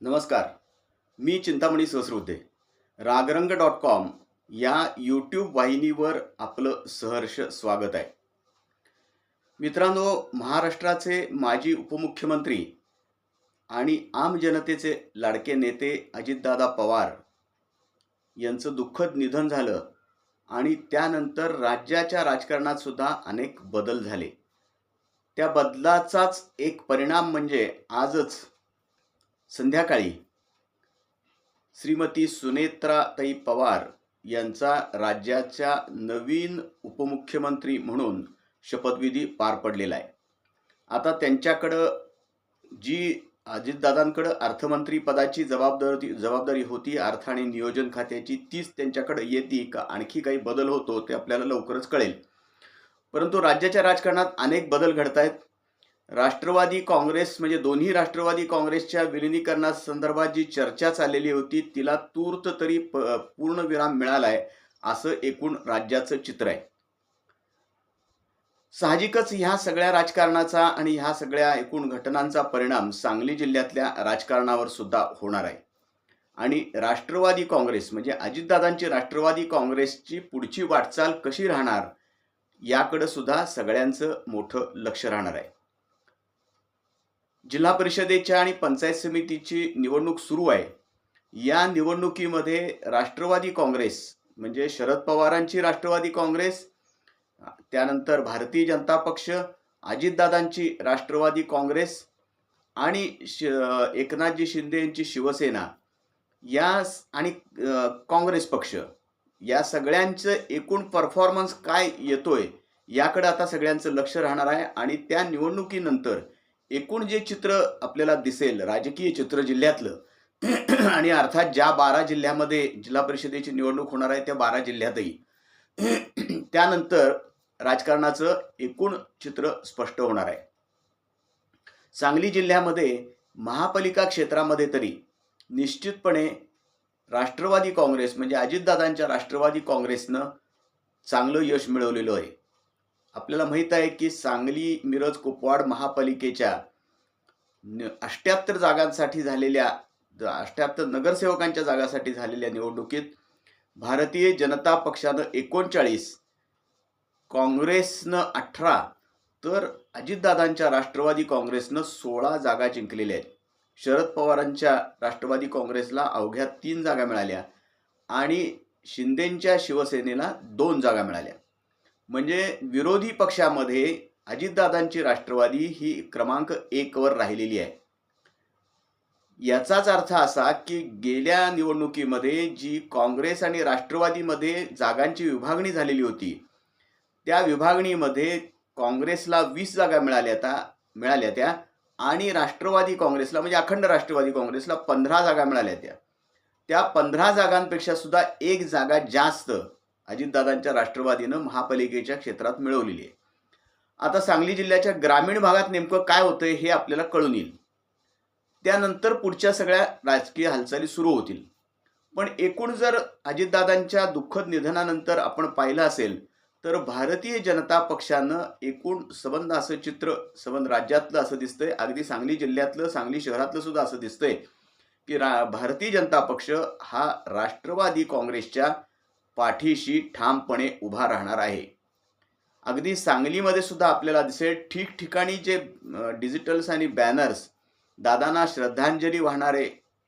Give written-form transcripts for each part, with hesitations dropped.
नमस्कार. मी चिंतामणी सहस्रबुद्धे. रागरंग.com या यूट्यूब वाहिनीवर आपलं सहर्ष स्वागत आहे. मित्रांनो, महाराष्ट्राचे माजी उपमुख्यमंत्री आणि आम जनतेचे लाडके नेते अजितदादा पवार यांचं दुःखद निधन झालं आणि त्यानंतर राज्याच्या राजकारणात सुद्धा अनेक बदल झाले. त्या बदलाचाच एक परिणाम म्हणजे आजच संध्याकाळी श्रीमती सुनेत्राताई पवार यांचा राज्याच्या नवीन उपमुख्यमंत्री म्हणून शपथविधी पार पडलेला आहे. आता त्यांच्याकडं जी अजितदादांकडं अर्थमंत्री पदाची जबाबदारी होती, अर्थ आणि नियोजन खात्याची, तीच त्यांच्याकडे येते का आणखी काही बदल होतो ते आपल्याला लवकरच कळेल. परंतु राज्याच्या राजकारणात अनेक बदल घडत आहेत. राष्ट्रवादी काँग्रेस म्हणजे दोन्ही राष्ट्रवादी काँग्रेसच्या विलिनीकरणासंदर्भात जी चर्चा चाललेली होती तिला तूर्त तरी पूर्ण विराम मिळालाय असं एकूण राज्याचं चित्र आहे. साहजिकच ह्या सगळ्या राजकारणाचा आणि ह्या सगळ्या एकूण घटनांचा परिणाम सांगली जिल्ह्यातल्या राजकारणावर सुद्धा होणार आहे. आणि राष्ट्रवादी काँग्रेस म्हणजे अजितदादांची राष्ट्रवादी काँग्रेसची पुढची वाटचाल कशी राहणार याकडे सुद्धा सगळ्यांचं मोठं लक्ष राहणार आहे. जिल्हा परिषदेच्या आणि पंचायत समितीची निवडणूक सुरू आहे. या निवडणुकीमध्ये राष्ट्रवादी काँग्रेस म्हणजे शरद पवारांची राष्ट्रवादी काँग्रेस, त्यानंतर भारतीय जनता पक्ष, अजितदादांची राष्ट्रवादी काँग्रेस आणि एकनाथजी शिंदे यांची शिवसेना या आणि काँग्रेस पक्ष या सगळ्यांचं एकूण परफॉर्मन्स काय येतोय याकडे आता सगळ्यांचं लक्ष राहणार आहे. आणि त्या निवडणुकीनंतर एकूण जे चित्र आपल्याला दिसेल राजकीय चित्र जिल्ह्यातलं आणि अर्थात ज्या 12 जिल्ह्यामध्ये जिल्हा परिषदेची निवडणूक होणार आहे त्या 12 जिल्ह्यातही त्यानंतर राजकारणाचं एकूण चित्र स्पष्ट होणार आहे. सांगली जिल्ह्यामध्ये महापालिका क्षेत्रामध्ये तरी निश्चितपणे राष्ट्रवादी काँग्रेस म्हणजे अजितदादांच्या राष्ट्रवादी काँग्रेसनं चांगलं यश मिळवलेलं आहे. आपल्याला माहित आहे की सांगली मिरज कुपवाड महापालिकेच्या 78 जागांसाठी झालेल्या 78 नगरसेवकांच्या जागासाठी झालेल्या निवडणुकीत भारतीय जनता पक्षानं 39, काँग्रेसनं 18 तर अजितदादांच्या राष्ट्रवादी काँग्रेसनं 16 जागा जिंकलेल्या आहेत. शरद पवारांच्या राष्ट्रवादी काँग्रेसला अवघ्या 3 जागा मिळाल्या आणि शिंदेंच्या शिवसेनेला 2 जागा मिळाल्या. म्हणजे विरोधी पक्षामध्ये अजितदादांची राष्ट्रवादी ही क्रमांक 1 वर राहिलेली आहे. याचाच अर्थ असा की गेल्या निवडणुकीमध्ये जी काँग्रेस आणि राष्ट्रवादीमध्ये जागांची विभागणी झालेली होती त्या विभागणीमध्ये काँग्रेसला 20 जागा मिळाल्या त्या आणि राष्ट्रवादी काँग्रेसला म्हणजे अखंड राष्ट्रवादी काँग्रेसला 15 जागा मिळाल्या. त्या 15 जागांपेक्षा सुद्धा 1 जागा जास्त अजितदादांच्या राष्ट्रवादीनं महापालिकेच्या क्षेत्रात मिळवलेली आहे. आता सांगली जिल्ह्याच्या ग्रामीण भागात नेमकं काय होतंय हे आपल्याला कळून येईल. त्यानंतर पुढच्या सगळ्या राजकीय हालचाली सुरू होतील. पण एकूण जर अजितदादांच्या दुःखद निधनानंतर आपण पाहिलं असेल तर भारतीय जनता पक्षानं एकूण संबंध असं चित्र संबंध राज्यातलं असं दिसतंय, अगदी सांगली जिल्ह्यातलं सांगली शहरातलं सुद्धा असं दिसतंय की भारतीय जनता पक्ष हा राष्ट्रवादी काँग्रेसच्या पाठीशी ठामपणे उभा राहणार आहे. अगदी सांगलीमध्ये सुद्धा आपल्याला दिसेल ठिकठिकाणी जे डिजिटल्स आणि बॅनर्स दादांना श्रद्धांजली वाहणारे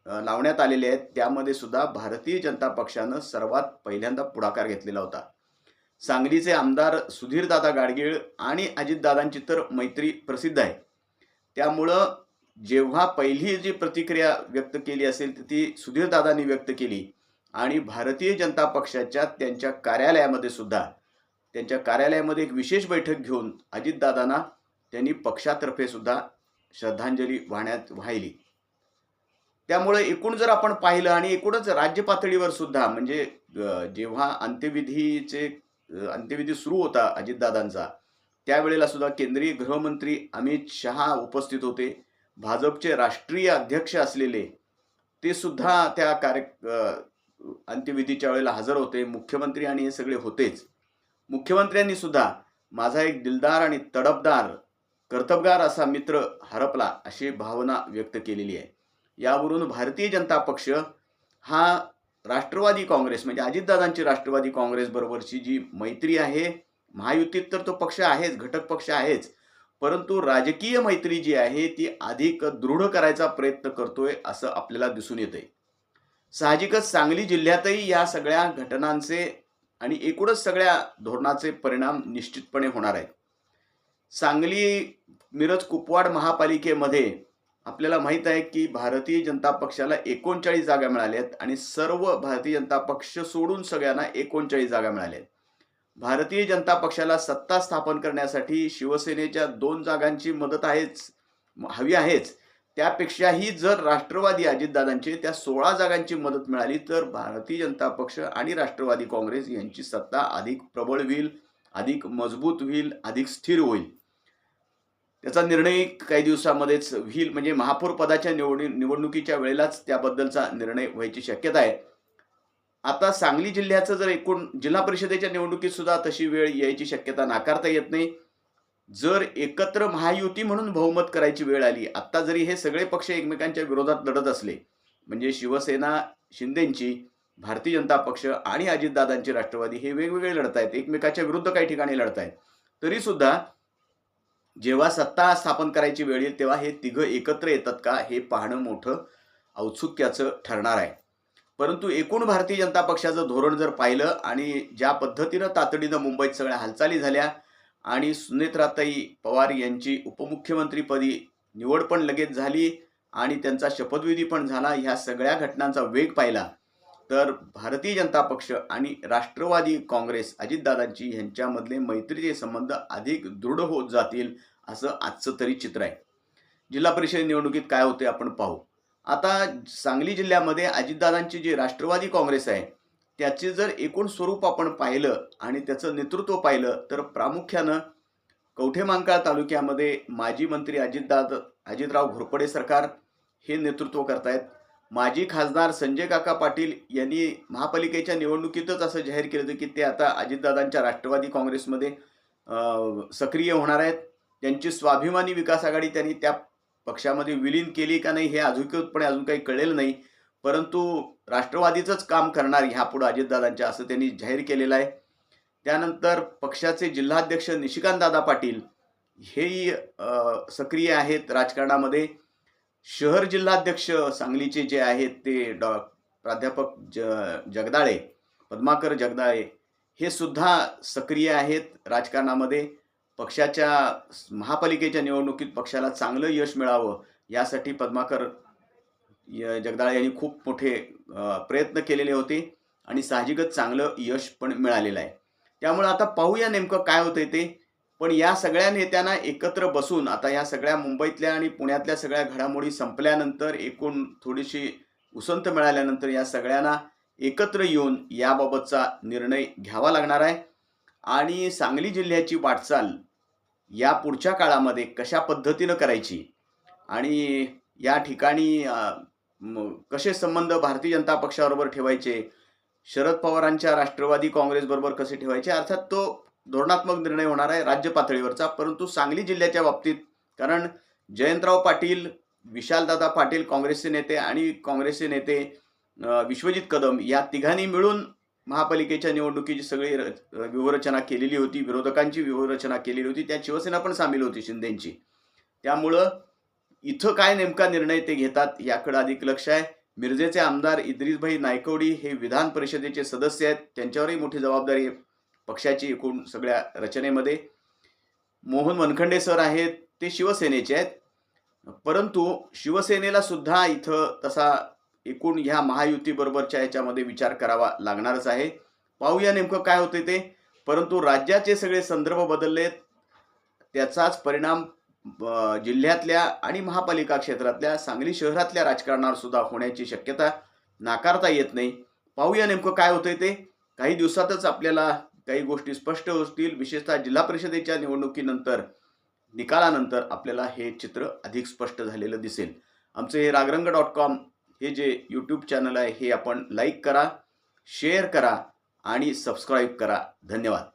लावण्यात आलेले आहेत त्यामध्ये सुद्धा भारतीय जनता पक्षानं सर्वात पहिल्यांदा पुढाकार घेतलेला होता. सांगलीचे आमदार सुधीरदादा गाडगीळ आणि अजितदादांची तर मैत्री प्रसिद्ध आहे. त्यामुळं जेव्हा पहिली जी प्रतिक्रिया व्यक्त केली असेल ती सुधीरदादांनी व्यक्त केली आणि भारतीय जनता पक्षाच्या त्यांच्या कार्यालयामध्ये एक विशेष बैठक घेऊन अजितदादांना त्यांनी पक्षातर्फे सुद्धा श्रद्धांजली वाहिली. त्यामुळे एकूण जर आपण पाहिलं आणि एकूणच राज्य पातळीवर सुद्धा म्हणजे जेव्हा अंत्यविधी सुरू होता अजितदादांचा त्यावेळेला सुद्धा केंद्रीय गृहमंत्री अमित शहा उपस्थित होते. भाजपचे राष्ट्रीय अध्यक्ष असलेले ते सुद्धा त्या अंत्यविधीच्या वेळेला हजर होते. मुख्यमंत्री आणि हे सगळे होतेच. मुख्यमंत्र्यांनी सुद्धा माझा एक दिलदार आणि तडफदार कर्तबगार असा मित्र हरपला अशी भावना व्यक्त केलेली आहे. यावरून भारतीय जनता पक्ष हा राष्ट्रवादी काँग्रेस म्हणजे अजितदादांची राष्ट्रवादी काँग्रेस बरोबरची जी मैत्री आहे, महायुतीत तर तो पक्ष आहेच, घटक पक्ष आहेच, परंतु राजकीय मैत्री जी आहे ती अधिक दृढ करायचा प्रयत्न करतोय असं आपल्याला दिसून येतंय. साहजिकच सांगली जिल्ह्यातही या सगळ्या घटनांचे आणि एकूणच सगळ्या धोरणाचे परिणाम निश्चितपणे होणार आहेत. सांगली मिरज कुपवाड महापालिकेमध्ये आपल्याला माहित आहे की भारतीय जनता पक्षाला 39 जागा मिळाल्या आहेत आणि सर्व भारतीय जनता पक्ष सोडून सगळ्यांना 39 जागा मिळाल्या आहेत. भारतीय जनता पक्षाला सत्ता स्थापन करण्यासाठी शिवसेनेच्या 2 जागांची मदत हवी आहेच. त्यापेक्षाही जर राष्ट्रवादी अजितदादांची त्या 16 जागांची मदत मिळाली तर भारतीय जनता पक्ष आणि राष्ट्रवादी काँग्रेस यांची सत्ता अधिक प्रबळ होईल, अधिक मजबूत होईल, अधिक स्थिर होईल. त्याचा निर्णय काही दिवसामध्येच होईल, म्हणजे महापौर पदाच्या निवडणुकीच्या वेळेलाच त्याबद्दलचा निर्णय व्हायची शक्यता आहे. आता सांगली जिल्ह्याचं जर एकूण जिल्हा परिषदेच्या निवडणुकीत सुद्धा तशी वेळ यायची शक्यता नाकारता येत नाही. जर एकत्र महायुती म्हणून बहुमत करायची वेळ आली, आता जरी हे सगळे पक्ष एकमेकांच्या विरोधात लढत असले, म्हणजे शिवसेना शिंदेंची, भारतीय जनता पक्ष आणि अजितदादांची राष्ट्रवादी हे वेगवेगळे लढत आहेत, एकमेकाच्या विरुद्ध काही ठिकाणी लढत आहेत, तरी सुद्धा जेव्हा सत्ता स्थापन करायची वेळ येईल तेव्हा हे तिघं एकत्र येतात का हे पाहणं मोठं औत्सुक्याचं ठरणार आहे. परंतु एकूण भारतीय जनता पक्षाचं धोरण जर पाहिलं आणि ज्या पद्धतीनं तातडीनं मुंबईत सगळ्या हालचाली झाल्या आणि सुनेत्राताई पवार यांची उपमुख्यमंत्रीपदी निवड पण लगेच झाली आणि त्यांचा शपथविधी पण झाला, ह्या सगळ्या घटनांचा वेग पाहिला तर भारतीय जनता पक्ष आणि राष्ट्रवादी काँग्रेस अजितदादांची यांच्यामधले मैत्रीचे संबंध अधिक दृढ होत जातील असं आजचं तरी चित्र आहे. जिल्हा परिषद निवडणुकीत काय होते आपण पाहू. आता सांगली जिल्ह्यामध्ये अजितदादांची जी राष्ट्रवादी काँग्रेस आहे त्याचे जर एकूण स्वरूप आपण पाहिलं आणि त्याचं नेतृत्व पाहिलं तर प्रामुख्यानं कवठेमहांकाळ तालुक्यामध्ये माजी मंत्री अजितराव घोरपडे सरकार हे नेतृत्व करतायत. माजी खासदार संजय काका पाटील यांनी महापालिकेच्या निवडणुकीतच असं जाहीर केलं होतं की ते आता अजितदादांच्या राष्ट्रवादी काँग्रेसमध्ये सक्रिय होणार आहेत. त्यांची स्वाभिमानी विकास आघाडी त्यांनी त्या पक्षामध्ये विलीन केली का नाही हे अधिकृतपणे अजून काही कळलेलं नाही, परंतु राष्ट्रवादीचंच काम करणार ह्यापुढे अजितदादांच्या असं त्यांनी जाहीर केलेलं आहे. त्यानंतर पक्षाचे जिल्हाध्यक्ष निशिकांतदादा पाटील हेही सक्रिय आहेत राजकारणामध्ये. शहर जिल्हाध्यक्ष सांगलीचे जे आहेत ते प्राध्यापक जगदाळे, पद्माकर जगदाळे हे सुद्धा सक्रिय आहेत राजकारणामध्ये. पक्षाच्या महापालिकेच्या निवडणुकीत पक्षाला चांगलं यश मिळावं यासाठी पद्माकर जगदाळे यांनी खूप मोठे प्रयत्न केलेले होते आणि साहजिकच चांगलं यश पण मिळालेलं आहे. त्यामुळे आता पाहूया नेमकं काय होतंय ते. पण या सगळ्या नेत्यांना एकत्र बसून आता या सगळ्या मुंबईतल्या आणि पुण्यातल्या सगळ्या घडामोडी संपल्यानंतर एकूण थोडीशी उसंत मिळाल्यानंतर या सगळ्यांना एकत्र येऊन याबाबतचा निर्णय घ्यावा लागणार आहे आणि सांगली जिल्ह्याची वाटचाल या पुढच्या काळामध्ये कशा पद्धतीनं करायची आणि या ठिकाणी कसे संबंध भारतीय जनता पक्षाबरोबर ठेवायचे, शरद पवारांच्या राष्ट्रवादी काँग्रेस बरोबर कसे ठेवायचे, अर्थात तो धोरणात्मक निर्णय होणार आहे राज्य पातळीवरचा. परंतु सांगली जिल्ह्याच्या बाबतीत कारण जयंतराव पाटील, विशालदादा पाटील काँग्रेसचे नेते आणि काँग्रेसचे नेते विश्वजित कदम या तिघांनी मिळून महापालिकेच्या निवडणुकीची सगळी व्यूहरचना केलेली होती, विरोधकांची व्यूहरचना केलेली होती, त्यात शिवसेना पण सामील होती शिंदेंची. त्यामुळं इथं काय नेमका निर्णय ते घेतात याकडे अधिक लक्ष आहे. मिरजेचे आमदार इद्रिसभाई नायकवडी हे विधान परिषदेचे सदस्य आहेत, त्यांच्यावरही मोठी जबाबदारी आहे पक्षाची एकूण सगळ्या रचनेमध्ये. मोहन वनखंडे सर आहेत ते शिवसेनेचे आहेत, परंतु शिवसेनेला सुद्धा इथं तसा एकूण ह्या महायुतीबरोबरच्या ह्याच्यामध्ये विचार करावा लागणारच आहे. पाहूया नेमकं काय होते ते. परंतु राज्याचे सगळे संदर्भ बदललेत, त्याचाच परिणाम जिल्ह्यातल्या आणि महापालिका क्षेत्रातल्या सांगली शहरातल्या राजकारणावर सुद्धा होण्याची शक्यता नाकारता येत नाही. पाहूया नेमकं काय होतंय ते. काही दिवसातच आपल्याला काही गोष्टी स्पष्ट होतील. विशेषतः जिल्हा परिषदेच्या निवडणुकीनंतर निकालानंतर आपल्याला हे चित्र अधिक स्पष्ट झालेलं दिसेल. आमचं हे रागरंग.com हे जे यूट्यूब चॅनल आहे हे आपण लाईक करा, शेअर करा आणि सबस्क्राईब करा. धन्यवाद.